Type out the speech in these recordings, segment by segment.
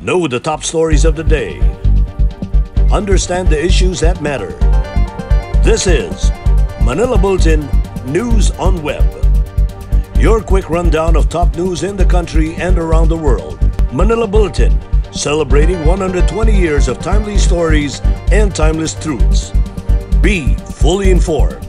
Know the top stories of the day. Understand the issues that matter. This is Manila Bulletin News on Web. Your quick rundown of top news in the country and around the world. Manila Bulletin, celebrating 120 years of timely stories and timeless truths. Be fully informed.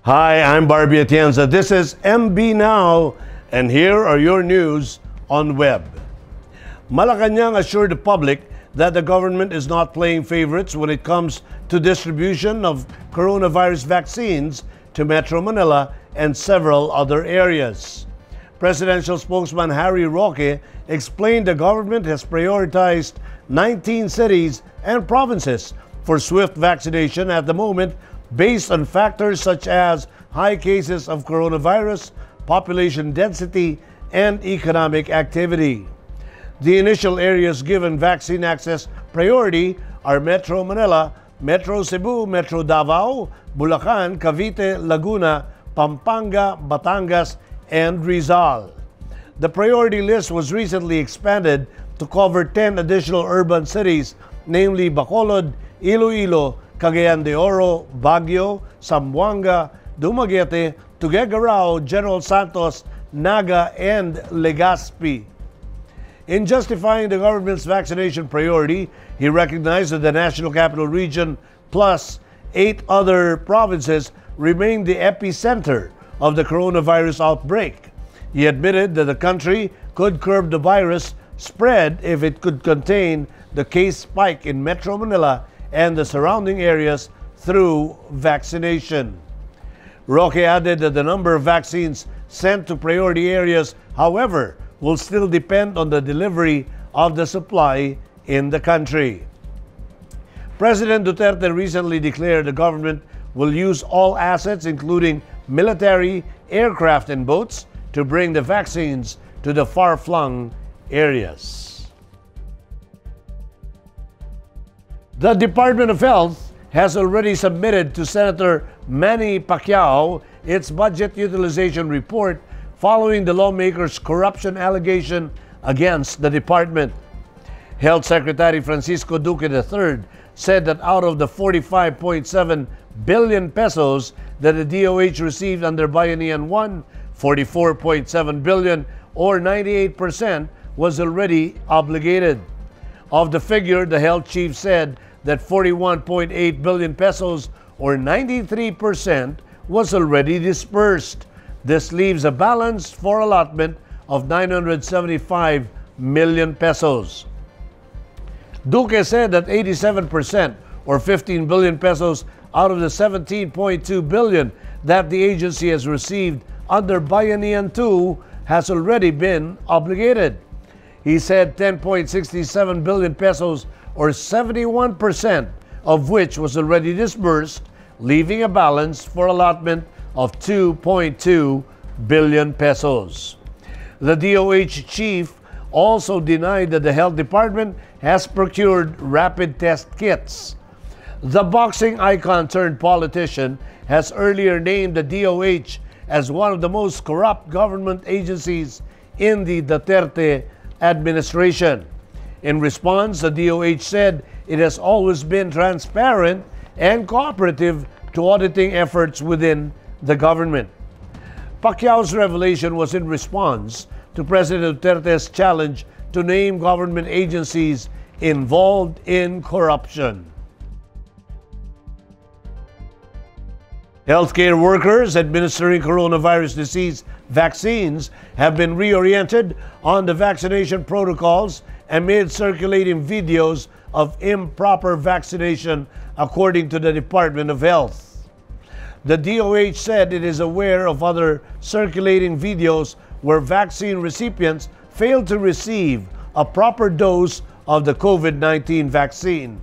Hi, I'm Barbie Atienza. This is MB Now, and here are your news on web. Malacanang assured the public that the government is not playing favorites when it comes to distribution of coronavirus vaccines to Metro Manila and several other areas. Presidential spokesman Harry Roque explained the government has prioritized 19 cities and provinces for swift vaccination at the moment based on factors such as high cases of coronavirus, population density, and economic activity. The initial areas given vaccine access priority are Metro Manila, Metro Cebu, Metro Davao, Bulacan, Cavite, Laguna, Pampanga, Batangas, and Rizal. The priority list was recently expanded to cover 10 additional urban cities, namely Bacolod, Iloilo, Cagayan de Oro, Baguio, Zamboanga, Dumaguete, Tuguegarao, General Santos, Naga, and Legazpi. In justifying the government's vaccination priority, he recognized that the National Capital Region plus 8 other provinces remain the epicenter of the coronavirus outbreak. He admitted that the country could curb the virus spread if it could contain the case spike in Metro Manila and the surrounding areas through vaccination. Roque added that the number of vaccines sent to priority areas, however, will still depend on the delivery of the supply in the country. President Duterte recently declared the government will use all assets, including military, aircraft, and boats, to bring the vaccines to the far-flung areas. The Department of Health has already submitted to Senator Manny Pacquiao its budget utilization report following the lawmaker's corruption allegation against the department. Health Secretary Francisco Duque III said that out of the 45.7 billion pesos that the DOH received under Bayanihan 1, 44.7 billion or 98% was already obligated. Of the figure, the health chief said that 41.8 billion pesos or 93% was already dispersed. This leaves a balance for allotment of 975 million pesos. Duque said that 87% or 15 billion pesos out of the 17.2 billion that the agency has received under Bayanihan 2 has already been obligated. He said 10.67 billion pesos or 71% of which was already disbursed, leaving a balance for allotment of 2.2 billion pesos. The DOH chief also denied that the health department has procured rapid test kits. The boxing icon turned politician has earlier named the DOH as one of the most corrupt government agencies in the Duterte administration. In response, the DOH said it has always been transparent and cooperative to auditing efforts within the government. Pacquiao's revelation was in response to President Duterte's challenge to name government agencies involved in corruption. Healthcare workers administering coronavirus disease vaccines have been reoriented on the vaccination protocols amid circulating videos of improper vaccination, according to the Department of Health. The DOH said it is aware of other circulating videos where vaccine recipients failed to receive a proper dose of the COVID-19 vaccine.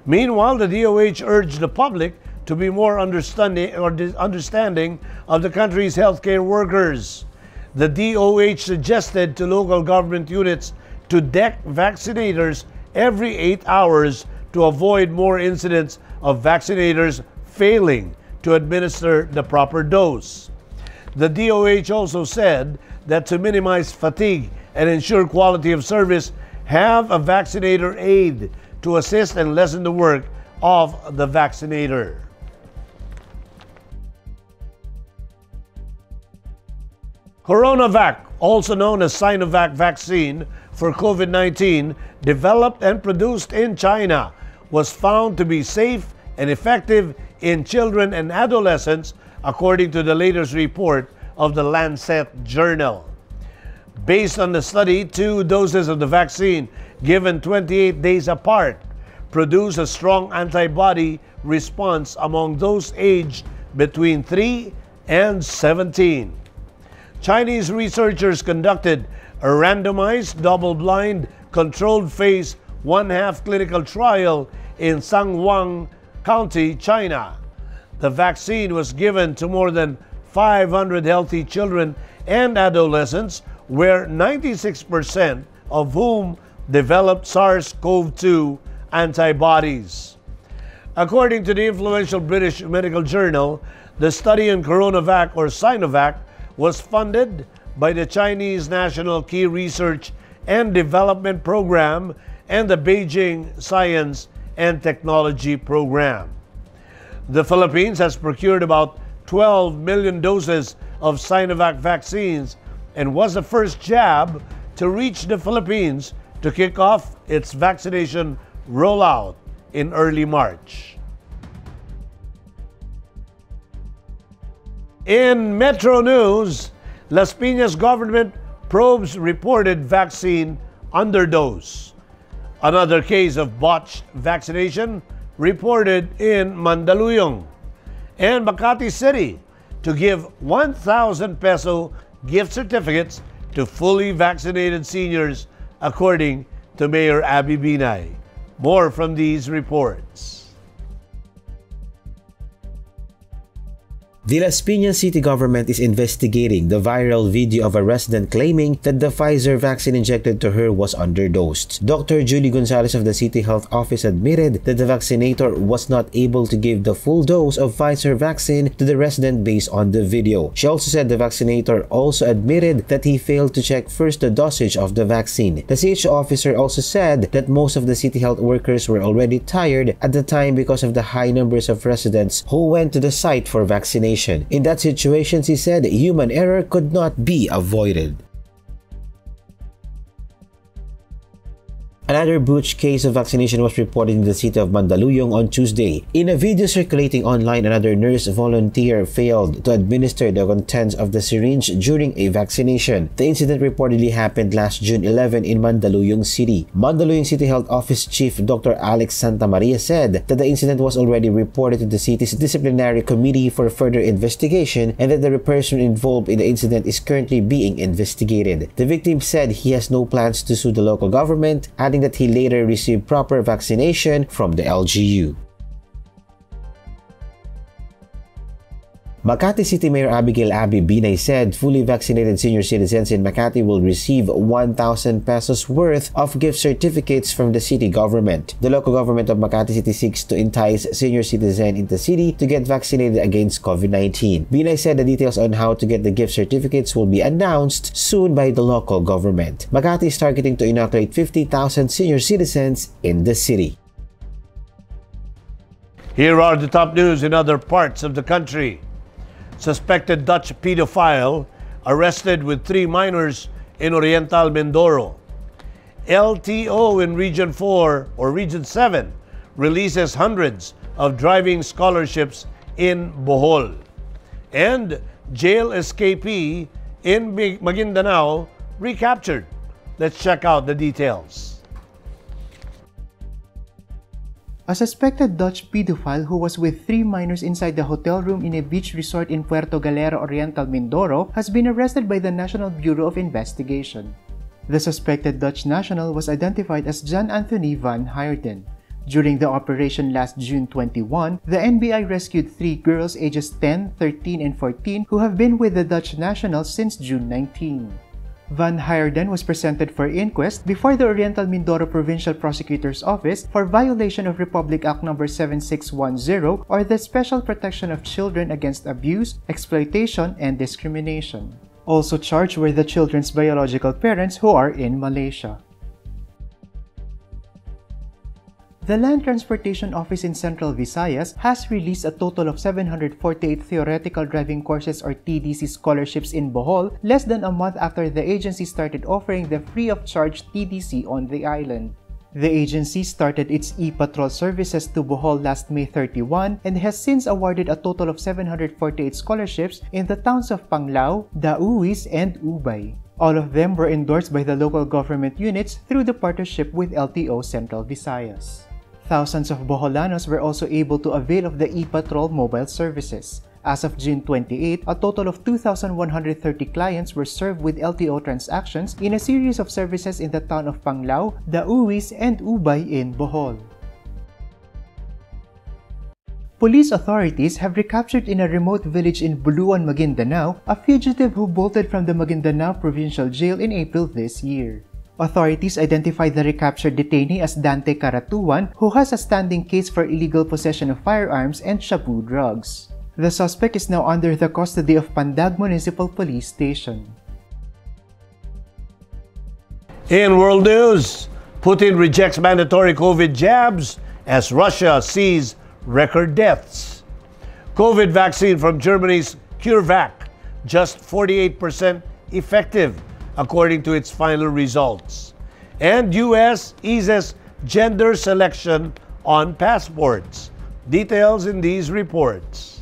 Meanwhile, the DOH urged the public to be more understanding of the country's healthcare workers. The DOH suggested to local government units to deck vaccinators every 8 hours to avoid more incidents of vaccinators failing to administer the proper dose. The DOH also said that to minimize fatigue and ensure quality of service have a vaccinator aid to assist and lessen the work of the vaccinator. CoronaVac, also known as Sinovac vaccine for COVID-19, developed and produced in China, was found to be safe and effective in children and adolescents, according to the latest report of the Lancet Journal. Based on the study, 2 doses of the vaccine given 28 days apart produced a strong antibody response among those aged between 3 and 17. Chinese researchers conducted a randomized, double-blind, controlled phase 1/2 clinical trial in Sangwang County, China. The vaccine was given to more than 500 healthy children and adolescents, where 96% of whom developed SARS-CoV-2 antibodies. According to the influential British medical journal, the study on CoronaVac or Sinovac was funded by the Chinese National Key Research and Development Program and the Beijing Science and Technology Program. The Philippines has procured about 12 million doses of Sinovac vaccines and was the first jab to reach the Philippines to kick off its vaccination rollout in early March. In Metro News, Las Piñas government probes reported vaccine underdose. Another case of botched vaccination reported in Mandaluyong. And Makati City to give 1,000 peso gift certificates to fully vaccinated seniors, according to Mayor Abby Binay. More from these reports. The Las Piñas city government is investigating the viral video of a resident claiming that the Pfizer vaccine injected to her was underdosed. Dr. Julie Gonzalez of the City Health Office admitted that the vaccinator was not able to give the full dose of Pfizer vaccine to the resident based on the video. She also said the vaccinator also admitted that he failed to check first the dosage of the vaccine. The CHO officer also said that most of the city health workers were already tired at the time because of the high numbers of residents who went to the site for vaccination. In that situation, she said, human error could not be avoided. Another botched case of vaccination was reported in the city of Mandaluyong on Tuesday. In a video circulating online, another nurse volunteer failed to administer the contents of the syringe during a vaccination. The incident reportedly happened last June 11 in Mandaluyong City. Mandaluyong City Health Office Chief Dr. Alex Santamaria said that the incident was already reported to the city's disciplinary committee for further investigation and that the person involved in the incident is currently being investigated. The victim said he has no plans to sue the local government, adding that he later received proper vaccination from the LGU. Makati City Mayor Abby Binay said fully vaccinated senior citizens in Makati will receive 1,000 pesos worth of gift certificates from the city government. The local government of Makati City seeks to entice senior citizens in the city to get vaccinated against COVID-19. Binay said the details on how to get the gift certificates will be announced soon by the local government. Makati is targeting to inoculate 50,000 senior citizens in the city. Here are the top news in other parts of the country. Suspected Dutch pedophile arrested with 3 minors in Oriental Mindoro. LTO in Region 4 or Region 7 releases hundreds of driving scholarships in Bohol. And jail escapee in Maguindanao recaptured. Let's check out the details. A suspected Dutch pedophile who was with 3 minors inside the hotel room in a beach resort in Puerto Galera, Oriental Mindoro has been arrested by the National Bureau of Investigation. The suspected Dutch national was identified as John Anthony van Heerden. During the operation last June 21, the NBI rescued 3 girls ages 10, 13, and 14 who have been with the Dutch national since June 19. Van Heerden was presented for inquest before the Oriental Mindoro Provincial Prosecutor's Office for violation of Republic Act No. 7610 or the Special Protection of Children Against Abuse, Exploitation, and Discrimination. Also charged were the children's biological parents who are in Malaysia. The Land Transportation Office in Central Visayas has released a total of 748 theoretical driving courses or TDC scholarships in Bohol less than a month after the agency started offering the free-of-charge TDC on the island. The agency started its e-patrol services to Bohol last May 31 and has since awarded a total of 748 scholarships in the towns of Panglao, Dauis, and Ubay. All of them were endorsed by the local government units through the partnership with LTO Central Visayas. Thousands of Boholanos were also able to avail of the e-patrol mobile services. As of June 28, a total of 2,130 clients were served with LTO transactions in a series of services in the town of Panglao, Dauis, and Ubay in Bohol. Police authorities have recaptured in a remote village in Buluan, Maguindanao, a fugitive who bolted from the Maguindanao Provincial Jail in April this year. Authorities identified the recaptured detainee as Dante Karatuan, who has a standing case for illegal possession of firearms and shabu drugs. The suspect is now under the custody of Pandag Municipal Police Station. In world news, Putin rejects mandatory COVID jabs as Russia sees record deaths. COVID vaccine from Germany's CureVac, just 48% effective, according to its final results. And U.S. eases gender selection on passports. Details in these reports.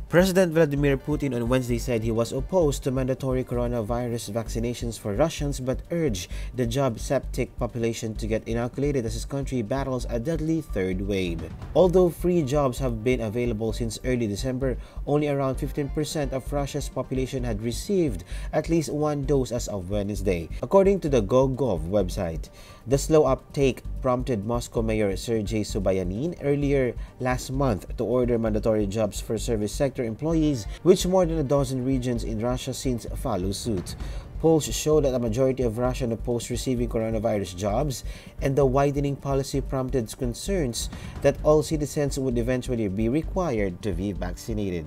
President Vladimir Putin on Wednesday said he was opposed to mandatory coronavirus vaccinations for Russians but urged the job-septic population to get inoculated as his country battles a deadly third wave. Although free jobs have been available since early December, only around 15% of Russia's population had received at least one dose as of Wednesday, according to the Gov website. The slow uptake prompted Moscow Mayor Sergei Sobyanin earlier last month to order mandatory jobs for service sector employees, which more than a dozen regions in Russia since follow suit. Polls show that a majority of Russians oppose receiving coronavirus jobs, and the widening policy prompted concerns that all citizens would eventually be required to be vaccinated.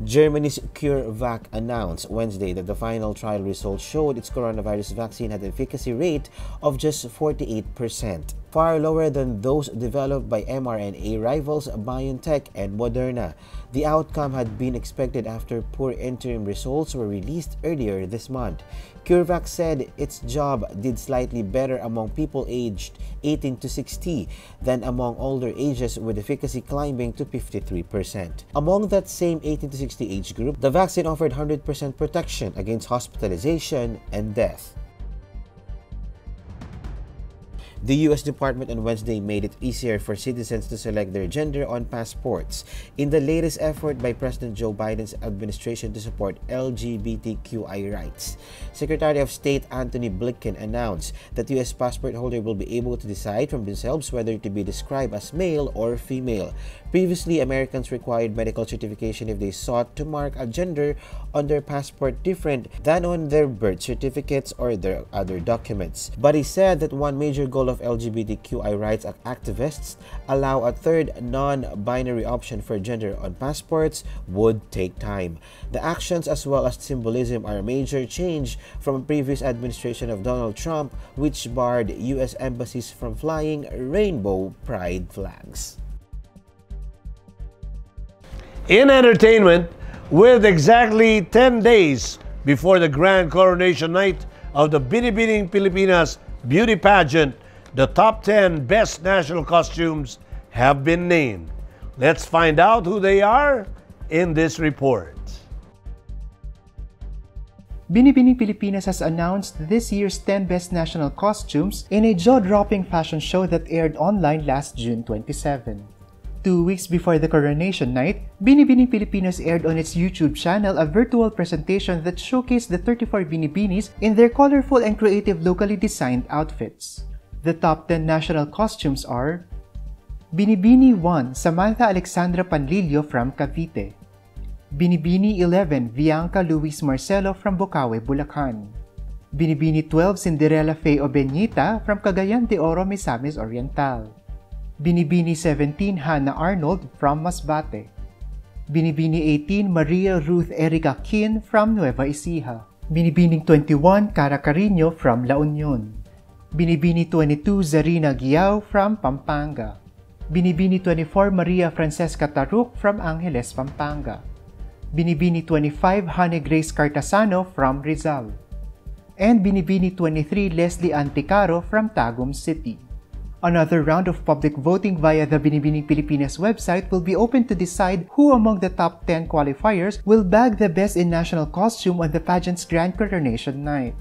Germany's CureVac announced Wednesday that the final trial results showed its coronavirus vaccine had an efficacy rate of just 48%, far lower than those developed by mRNA rivals BioNTech and Moderna. The outcome had been expected after poor interim results were released earlier this month. CureVac said its job did slightly better among people aged 18 to 60 than among older ages, with efficacy climbing to 53%. Among that same 18 to 60 age group, the vaccine offered 100% protection against hospitalization and death. The U.S. Department on Wednesday made it easier for citizens to select their gender on passports in the latest effort by President Joe Biden's administration to support LGBTQI rights. Secretary of State Antony Blinken announced that U.S. passport holder will be able to decide from themselves whether to be described as male or female. Previously, Americans required medical certification if they sought to mark a gender on their passport different than on their birth certificates or their other documents. But he said that one major goal of LGBTQI rights activists allow a third non-binary option for gender on passports would take time. The actions as well as symbolism are a major change from a previous administration of Donald Trump, which barred U.S. embassies from flying rainbow pride flags. In entertainment, with exactly 10 days before the grand coronation night of the Binibining Pilipinas beauty pageant, the top 10 best national costumes have been named. Let's find out who they are in this report. Binibining Pilipinas has announced this year's 10 best national costumes in a jaw-dropping fashion show that aired online last June 27. 2 weeks before the coronation night, Binibining Pilipinas aired on its YouTube channel a virtual presentation that showcased the 34 Binibinis in their colorful and creative locally designed outfits. The top 10 national costumes are Binibini 1, Samantha Alexandra Panlilio from Cavite. Binibini 11, Bianca Luis Marcelo from Bocaue, Bulacan. Binibini 12, Cinderella Faye Obenita from Cagayan de Oro, Misamis Oriental. Binibini 17, Hannah Arnold from Masbate. Binibining 18, Maria Ruth Erica Kin from Nueva Ecija. Binibining 21, Cara Carino from La Union. Binibining 22, Zarina Giao from Pampanga. Binibining 24, Maria Francesca Taruk from Angeles, Pampanga. Binibining 25, Honey Grace Cartasano from Rizal. And Binibining 23, Leslie Anticaro from Tagum City. Another round of public voting via the Binibining Pilipinas website will be open to decide who among the top 10 qualifiers will bag the best in national costume on the pageant's grand coronation night.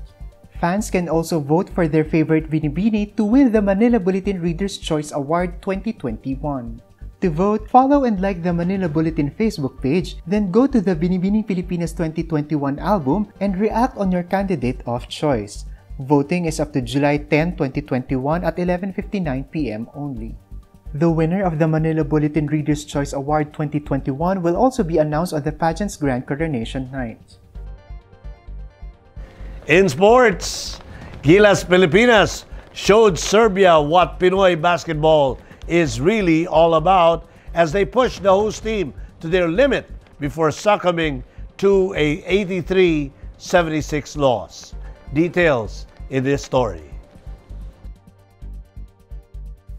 Fans can also vote for their favorite Binibini to win the Manila Bulletin Reader's Choice Award 2021. To vote, follow and like the Manila Bulletin Facebook page, then go to the Binibining Pilipinas 2021 album and react on your candidate of choice. Voting is up to July 10, 2021 at 11:59 p.m. only. The winner of the Manila Bulletin Reader's Choice Award 2021 will also be announced on the pageant's grand coronation night. In sports, Gilas Pilipinas showed Serbia what Pinoy basketball is really all about as they pushed the host team to their limit before succumbing to a 83-76 loss. Details in this story.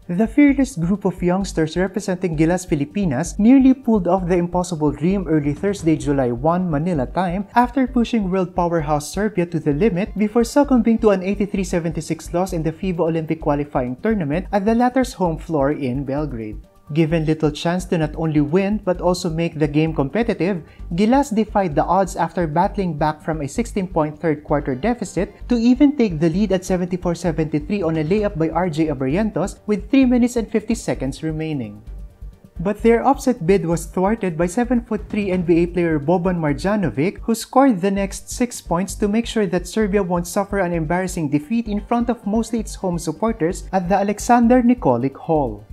The fearless group of youngsters representing Gilas Pilipinas nearly pulled off the impossible dream early Thursday, July 1, Manila time, after pushing world powerhouse Serbia to the limit before succumbing to an 83-76 loss in the FIBA Olympic qualifying tournament at the latter's home floor in Belgrade. Given little chance to not only win but also make the game competitive, Gilas defied the odds after battling back from a 16-point third-quarter deficit to even take the lead at 74-73 on a layup by RJ Abrientos with 3 minutes and 50 seconds remaining. But their upset bid was thwarted by 7'3" NBA player Boban Marjanovic, who scored the next 6 points to make sure that Serbia won't suffer an embarrassing defeat in front of mostly its home supporters at the Alexander Nikolic Hall.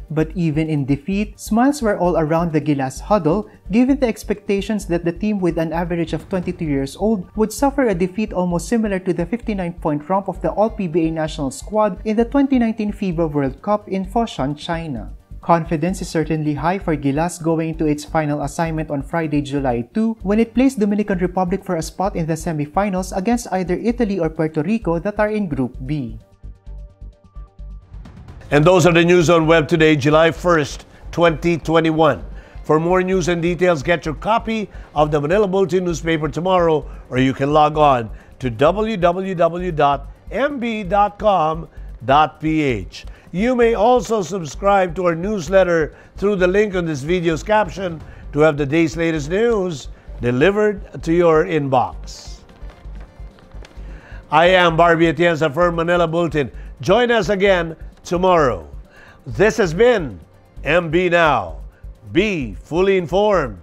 But even in defeat, smiles were all around the Gilas huddle, given the expectations that the team with an average of 22 years old would suffer a defeat almost similar to the 59-point romp of the All-PBA national squad in the 2019 FIBA World Cup in Foshan, China. Confidence is certainly high for Gilas going into its final assignment on Friday, July 2, when it plays Dominican Republic for a spot in the semifinals against either Italy or Puerto Rico that are in Group B. And those are the news on web today, July 1st, 2021. For more news and details, get your copy of the Manila Bulletin newspaper tomorrow, or you can log on to www.mb.com.ph. You may also subscribe to our newsletter through the link on this video's caption to have the day's latest news delivered to your inbox. I am Barbie Atienza for Manila Bulletin. Join us again tomorrow. This has been MB Now. Be fully informed.